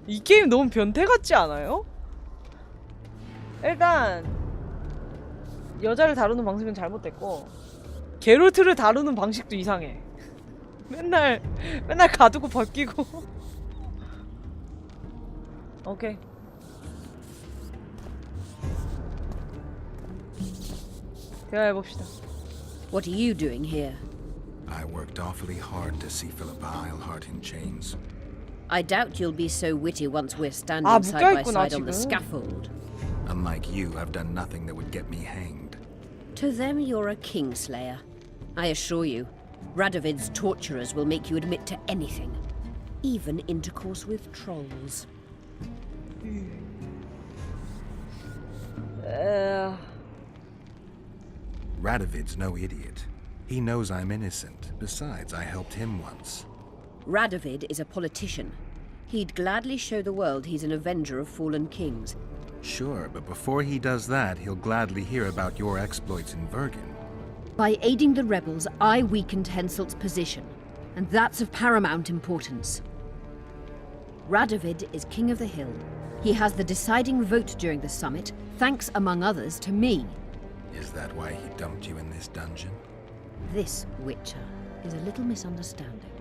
이 게임 너무 변태 같지 않아요? 일단 여자를 다루는 방식은 잘못됐고 게롤트를 다루는 방식도 이상해. 맨날 가두고 벗기고. 오케이. 대화해봅시다. What are you doing here? I worked awfully hard to see Philippa Eilhart in chains. I doubt you'll be so witty once we're standing 아, side by 묶여있구나, side on the 지금. scaffold. Unlike you, I've done nothing that would get me hanged. To them, you're a kingslayer. I assure you, Radovid's torturers will make you admit to anything, even intercourse with trolls. Radovid's no idiot. He knows I'm innocent. Besides, I helped him once. Radovid is a politician. He'd gladly show the world he's an avenger of fallen kings. Sure, but before he does that, he'll gladly hear about your exploits in Vergen. By aiding the rebels, I weakened Henselt's position, and that's of paramount importance. Radovid is king of the hill. He has the deciding vote during the summit, thanks, among others, to me. Is that why he dumped you in this dungeon? This, Witcher, is a little misunderstanding.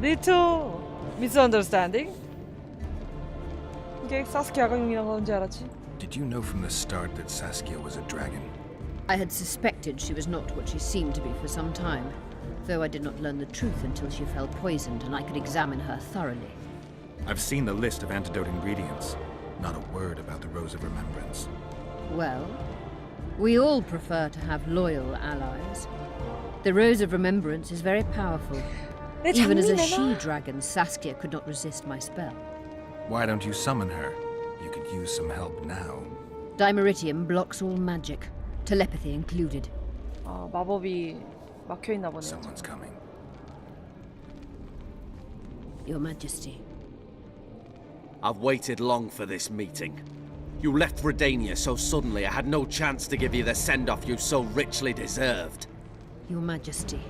Little misunderstanding? 이게 사스키아가 용이라고 언제 알았지? Did you know from the start that Saskia was a dragon? I had suspected she was not what she seemed to be for some time, though I did not learn the truth until she fell poisoned and I could examine her thoroughly. I've seen the list of antidote ingredients. Not a word about the Rose of Remembrance. Well, we all prefer to have loyal allies. The Rose of Remembrance is very powerful. Even as a she-dragon, Saskia could not resist my spell. Why don't you summon her? You could use some help now. Dimeritium blocks all magic, telepathy included. 아, 마법이 막혀있나 보네. Someone's coming. Your Majesty. I've waited long for this meeting. You left Redania so suddenly I had no chance to give you the send-off you so richly deserved. Your Majesty,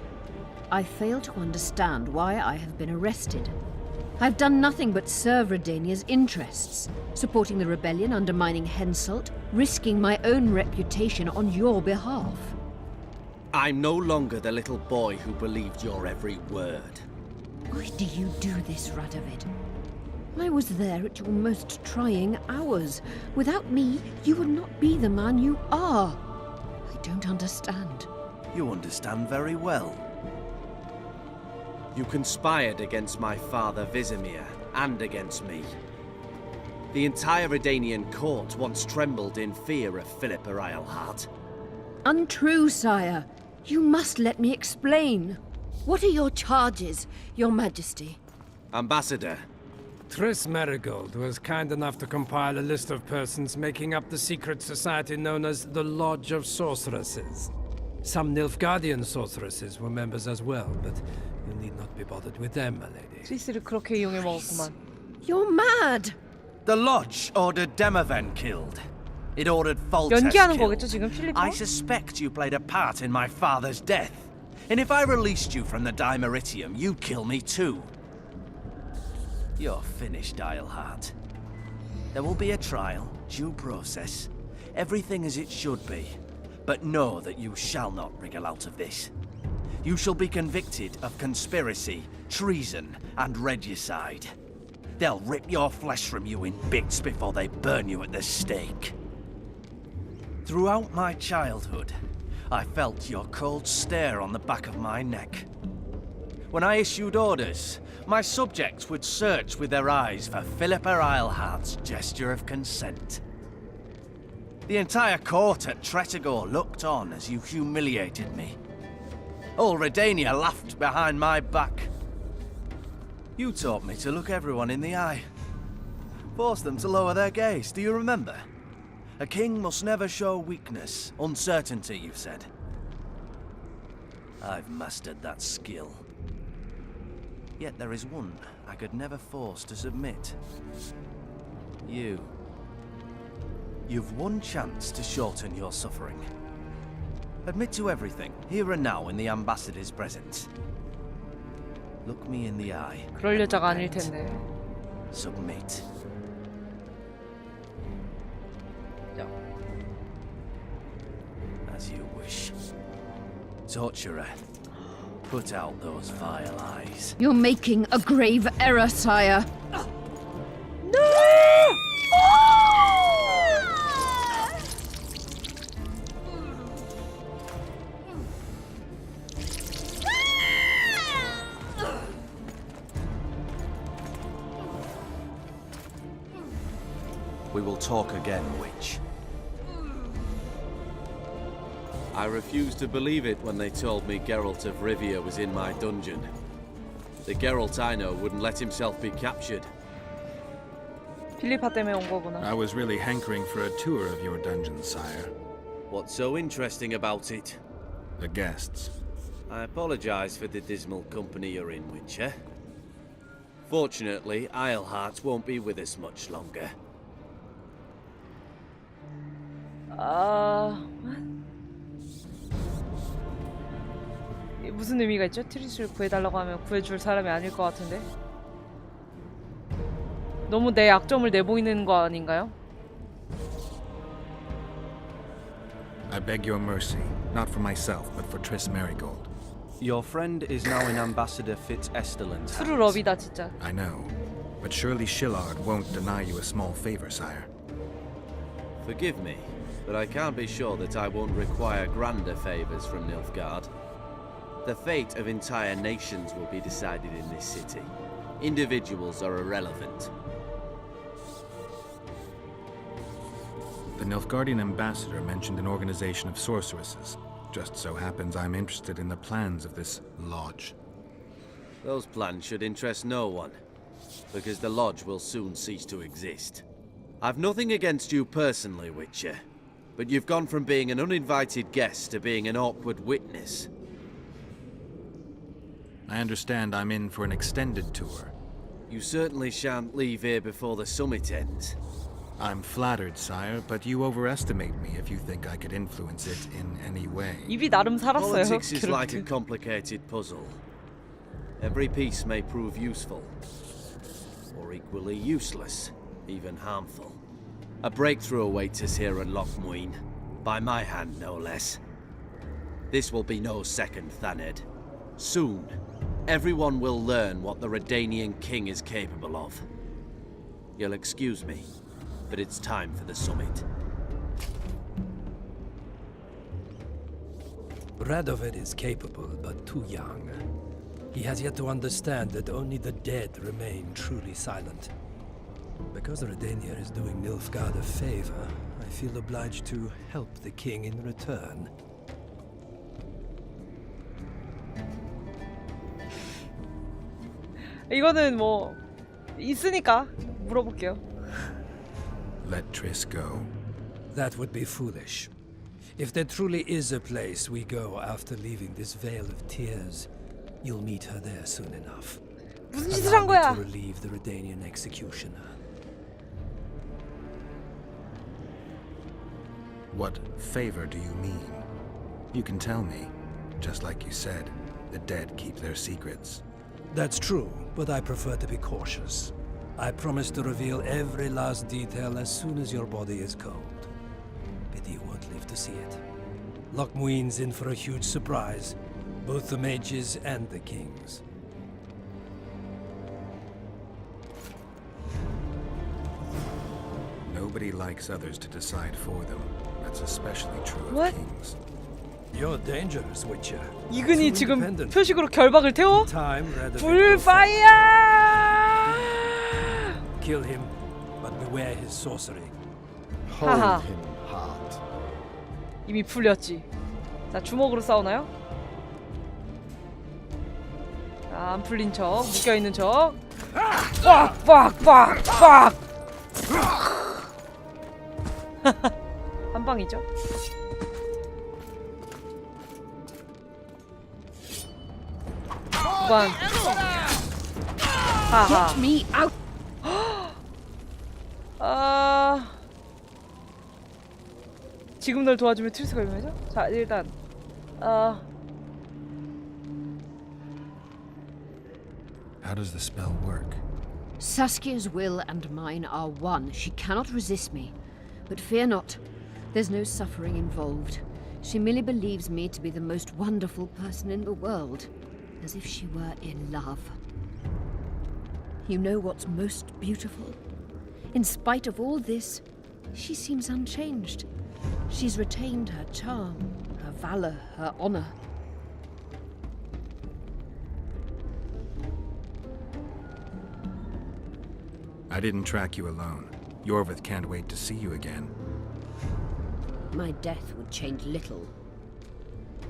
I fail to understand why I have been arrested. I've done nothing but serve Redania's interests, supporting the rebellion, undermining Henselt, risking my own reputation on your behalf. I'm no longer the little boy who believed your every word. Why do you do this, Radovid? I was there at your most trying hours. Without me, you would not be the man you are. I don't understand. You understand very well. You conspired against my father Vizimir, and against me. The entire Redanian court once trembled in fear of Philippa Eilhart. Untrue, sire. You must let me explain. What are your charges, your Majesty? Ambassador, Triss Marigold was kind enough to compile a list of persons making up the secret society known as the Lodge of Sorceresses. Some Nilfgaardian sorceresses were members as well, but you need not be bothered with them, my lady. 트리스를 그렇게 이용해 먹었구만. You're mad! The Lodge ordered Demoven killed. It ordered Foltest 연기하는 killed. 거겠죠, 지금 필리파? I suspect you played a part in my father's death. And if I released you from the Dimeritium, you'd kill me too. You're finished, Eilhart. There will be a trial, due process, everything as it should be. But know that you shall not wriggle out of this. You shall be convicted of conspiracy, treason, and regicide. They'll rip your flesh from you in bits before they burn you at the stake. Throughout my childhood, I felt your cold stare on the back of my neck. When I issued orders, my subjects would search with their eyes for Philippa Eilhart's gesture of consent. The entire court at Tretogor looked on as you humiliated me. All Redania laughed behind my back. You taught me to look everyone in the eye. Forced them to lower their gaze, do you remember? A king must never show weakness, uncertainty, you said. I've mastered that skill. Yet there is one I could never force to submit. You. You've one chance to shorten your suffering. Admit to everything, here and now in the Ambassador's presence. Look me in the eye. 그럴 and 여자가 아닐 repent. 텐데. Submit. 자, As you wish. Torturer, put out those vile eyes. You're making a grave error, sire. We will talk again, witch. I refused to believe it when they told me Geralt of Rivia was in my dungeon. The Geralt I know wouldn't let himself be captured. 필리파 때문에 온 거구나. I was really hankering for a tour of your dungeon, sire. What's so interesting about it? The guests. I apologize for the dismal company you're in, Witcher. Fortunately, Islehart won't be with us much longer. 이게 무슨 의미가 있죠? 트리스를 구해달라고 하면 구해줄 사람이 아닐 것 같은데. 너무 내 약점을 내보이는 거 아닌가요? I beg your mercy, not for myself, but for Triss Merigold. Your friend is now in Ambassador Fitz-Esterlin's 트루 hands. 러비다 진짜. I know, but surely Shillard won't deny you a small favor, sire. Forgive me, but I can't be sure that I won't require grander favors from Nilfgaard. The fate of entire nations will be decided in this city. Individuals are irrelevant. The Nilfgaardian ambassador mentioned an organization of sorceresses. Just so happens I'm interested in the plans of this lodge. Those plans should interest no one, because the lodge will soon cease to exist. I've nothing against you personally, Witcher, but you've gone from being an uninvited guest to being an awkward witness. I understand I'm in for an extended tour. You certainly shan't leave here before the summit ends. I'm flattered, sire, but you overestimate me if you think I could influence it in any way. 입이 나름 살았어요. Politics is like a 그렇게. complicated puzzle. Every piece may prove useful, or equally useless, even harmful. A breakthrough awaits us here at Loch Muin, by my hand no less. This will be no second Thaned. Soon, everyone will learn what the Redanian king is capable of. You'll excuse me, but it's time for the summit. Radovid is capable, but too young. He has yet to understand that only the dead remain truly silent. Because Redania is doing Nilfgaard a favor, I feel obliged to help the king in return. 이거는 뭐 있으니까 물어볼게요. Let Triss go. That would be foolish. If there truly is a place we go after leaving this Vale of Tears, you'll meet her there soon enough. 무슨 짓을 한 거야? Allow me to relieve the Redanian executioner. What favor do you mean? You can tell me. Just like you said, the dead keep their secrets. That's true, but I prefer to be cautious. I promise to reveal every last detail as soon as your body is cold. Pity you won't live to see it. Loch Muin's in for a huge surprise, both the mages and the kings. Nobody likes others to decide for them. That's especially true of What? kings. You're dangerous, Witcher. 이근이 Too 지금 independent. 표식으로 결박을 태워? Time, Radovid will 불파이어! kill him, but beware his sorcery. 하하. him hard. 이미 풀렸지. 자, 주먹으로 싸우나요? 자, 안 풀린 척, 묶여 있는 척. 빡빡빡빡. 한 방이죠. 두 방. 하하. Get me out! 아. 지금 널 도와주면 트리스가 유명해져? 자, 일단 How does the spell work? Saskia's will and mine are one. She cannot resist me. But fear not. There's no suffering involved. She merely believes me to be the most wonderful person in the world. As if she were in love. You know what's most beautiful? In spite of all this, she seems unchanged. She's retained her charm, her valor, her honor. I didn't track you alone. Yorvith can't wait to see you again. My death would change little.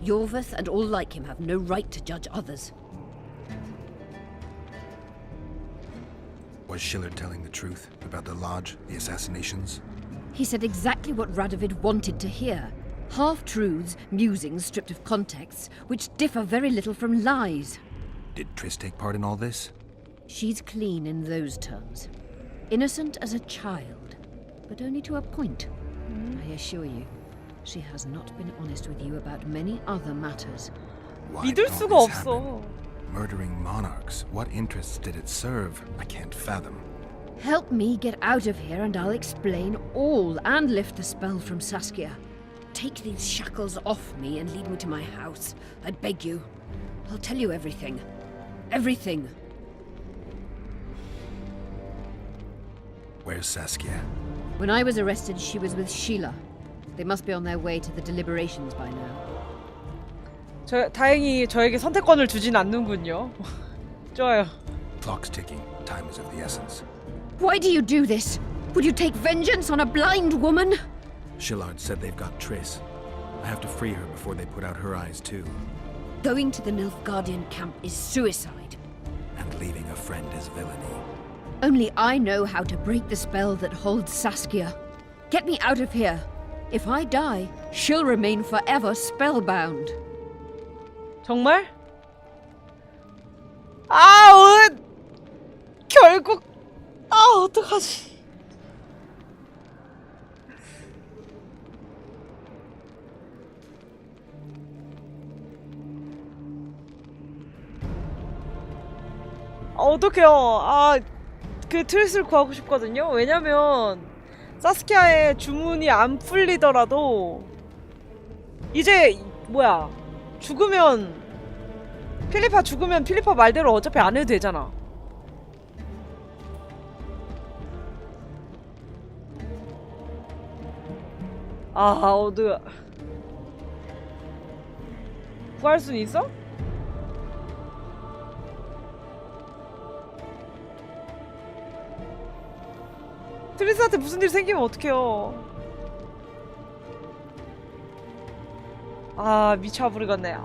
Yorvith and all like him have no right to judge others. Was Shillard telling the truth about the Lodge, the assassinations? He said exactly what Radovid wanted to hear. Half-truths, musings stripped of context, which differ very little from lies. Did Triss take part in all this? She's clean in those terms. Innocent as a child, but only to a point. I assure you, she has not been honest with you about many other matters. Why 믿을 did all 수가 this 없어. happen? Murdering monarchs. What interests did it serve? I can't fathom. Help me get out of here and I'll explain all and lift the spell from Saskia. Take these shackles off me and lead me to my house. I beg you. I'll tell you everything. Everything. Where's Saskia? When I was arrested, she was with Sheila. They must be on their way to the deliberations by now. 다행히 저에게 선택권을 주진 않는군요. 좋아요. Clock's ticking. Time is of the essence. Why do you do this? Would you take vengeance on a blind woman? Shillard said they've got Triss. I have to free her before they put out her eyes too. Going to the Nilfgaardian camp is suicide. And leaving a friend is villainy. Only I know how to break the spell that holds Saskia. Get me out of here. If I die, she'll remain forever spellbound. 정말? 아, 결국 어떡하지? 어떡해요. 그 트윗을 구하고 싶거든요. 왜냐면 사스키아의 주문이 안 풀리더라도 이제 뭐야, 죽으면 필리파 말대로 어차피 안 해도 되잖아. 어디가 구할 순 있어? 트리스한테 무슨 일 생기면 어떡해요. 미쳐버리겠네.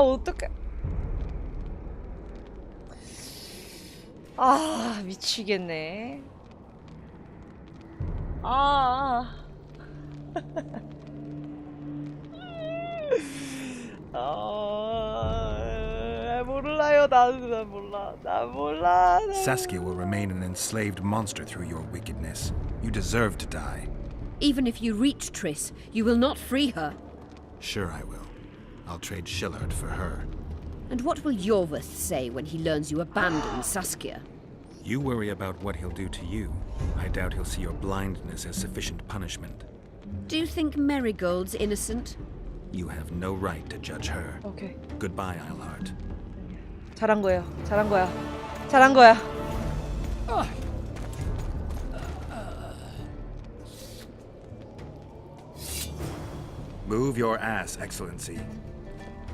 어떡해. 미치겠네. 몰라요. 난 몰라. Saskia will remain an enslaved monster through your wickedness. You deserve to die. Even if you reach Triss, you will not free her. Sure I will. I'll trade Shillard for her. And what will Yorvith say when he learns you abandon Saskia? You worry about what he'll do to you. I doubt he'll see your blindness as sufficient punishment. Do you think Marigold's innocent? You have no right to judge her. 오케이. Goodbye, Eilhart. 잘한 거야. Move your ass, Excellency.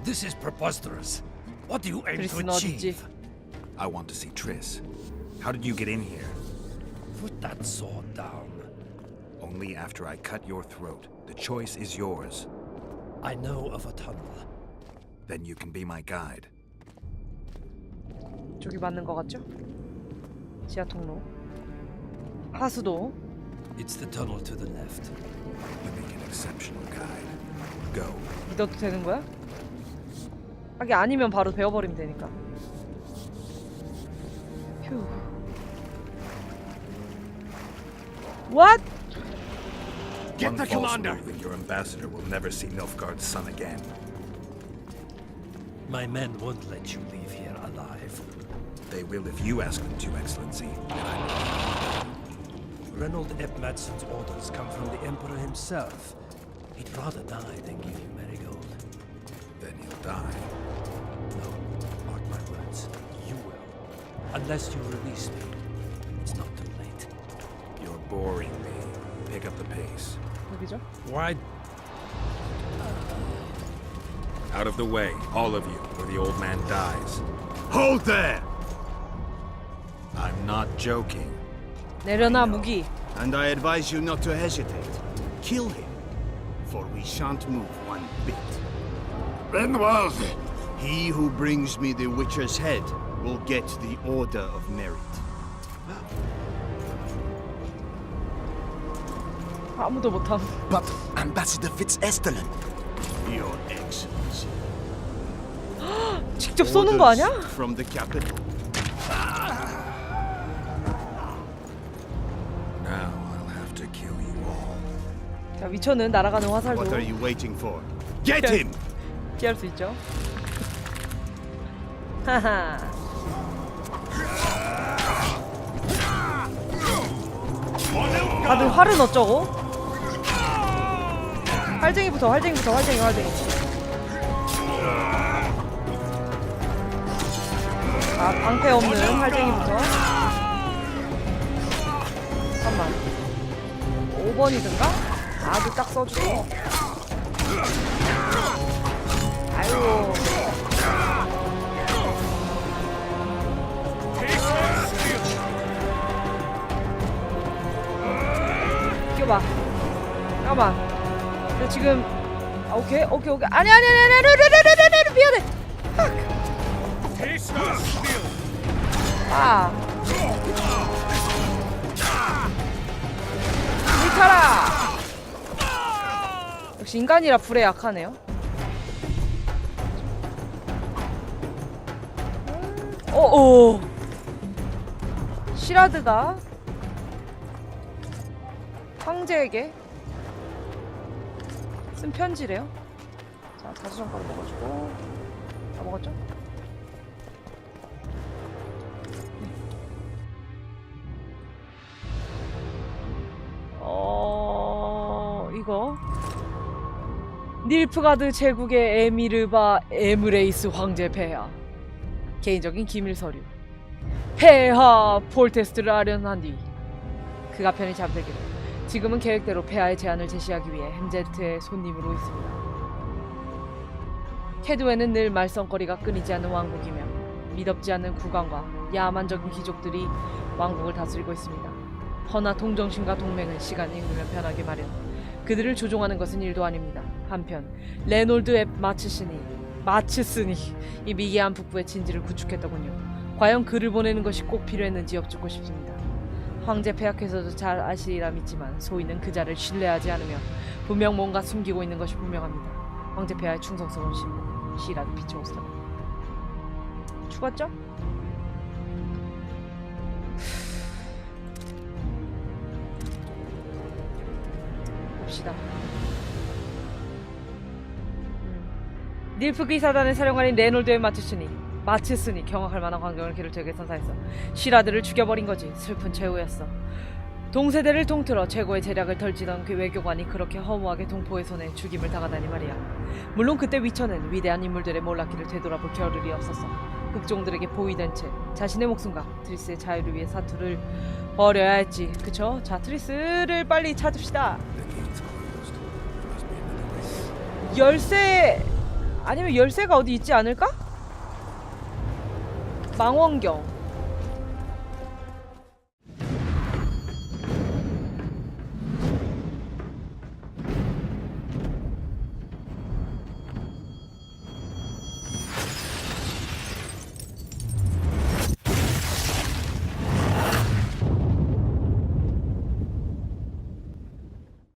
This is preposterous. What do you aim to 트리스는 어딨지? achieve? I want to see Triss. How did you get in here? Put that sword down. Only after I cut your throat. The choice is yours. I know of a tunnel. Then you can be my guide. 저기 맞는 거 같죠? 지하 통로. 하수도. It's the tunnel to the left. You make an exceptional guide. Go. 믿어도 되는 거야? 하긴 아니면 바로 베어버리면 되니까. 휴. What? One false move and your ambassador will never see Nilfgaard's son again. My men won't let you leave here alive. They will if you ask them to, Excellency. Reynold Ep Madsen's orders come from the Emperor himself. He'd rather die than give you Marigold. Then he'll die. No, mark my words. You will. Unless you release me. It's not too late. You're boring me. Pick up the pace. 여기죠? Why? Out of the way, all of you, or the old man dies. Hold there! I'm not joking. 내려놔 무기. And I advise you not to hesitate. Kill him, for we shan't move one bit. Renold! He who brings me the Witcher's head will get the Order of Merit. 아무도 못함. But Ambassador Fitzestelen. Your Excellency. 직접 쏘는 거 아니야? Orders from the capital. Now I'll have to kill you all. 자, 위쳐는 날아가는 화살도 What are you waiting for? Get him! 피할 수 있죠. 하하. 다들 활은 어쩌고? 활쟁이부터 활쟁이. 아, 방패 없는 활쟁이부터. 잠깐만. 5번이든가? 아주 딱 써주고. 아유. 이겨봐. 잠깐만. 근데 지금 오케이. 아니 미안해. 아. 미카라. 역시 인간이라 불에 약하네요. 오. 시라드가 황제에게 쓴 편지래요. 자, 다수정가루 먹어주고. 다 먹었죠? 이거 닐프가드 제국의 에미르바 에므레이스 황제 폐하. 개인적인 기밀 서류. 폐하 폴테스트를 아련한 뒤 그가 편히 잠들기로 지금은 계획대로 폐하의 제안을 제시하기 위해 햄제트의 손님으로 있습니다. 캐두에는 늘 말썽거리가 끊이지 않는 왕국이며 미덥지 않은 국왕과 야만적인 귀족들이 왕국을 다스리고 있습니다. 허나 동정심과 동맹은 시간이 흐르면 변하기 마련. 그들을 조종하는 것은 일도 아닙니다. 한편 레놀드 앱 마츠스니 이 미개한 북부의 진지를 구축했더군요. 과연 그를 보내는 것이 꼭 필요했는지 여쭙고 싶습니다. 황제 폐하께서도 잘 아시리라 믿지만 소인은 그 자를 신뢰하지 않으며 분명 뭔가 숨기고 있는 것이 분명합니다. 황제 폐하의 충성스러운 신부 시라드 피츠오스터. 죽었죠? 봅시다. 닐프 기사단의 사령관인 레놀드의 마츠스니 경악할 만한 광경을 기를 적에 선사했어. 시라드를 죽여버린 거지. 슬픈 최후였어. 동세대를 통틀어 최고의 재력을 덜지던 그 외교관이 그렇게 허무하게 동포의 손에 죽임을 당하다니 말이야. 물론 그때 위쳐는 위대한 인물들의 몰락기를 되돌아볼 겨를이 없었어. 극종들에게 보위된 채 자신의 목숨과 트리스의 자유를 위해 사투를 벌여야 했지. 그쵸? 자, 트리스를 빨리 찾읍시다. 열쇠 아니면 열쇠가 어디 있지 않을까? 망원경.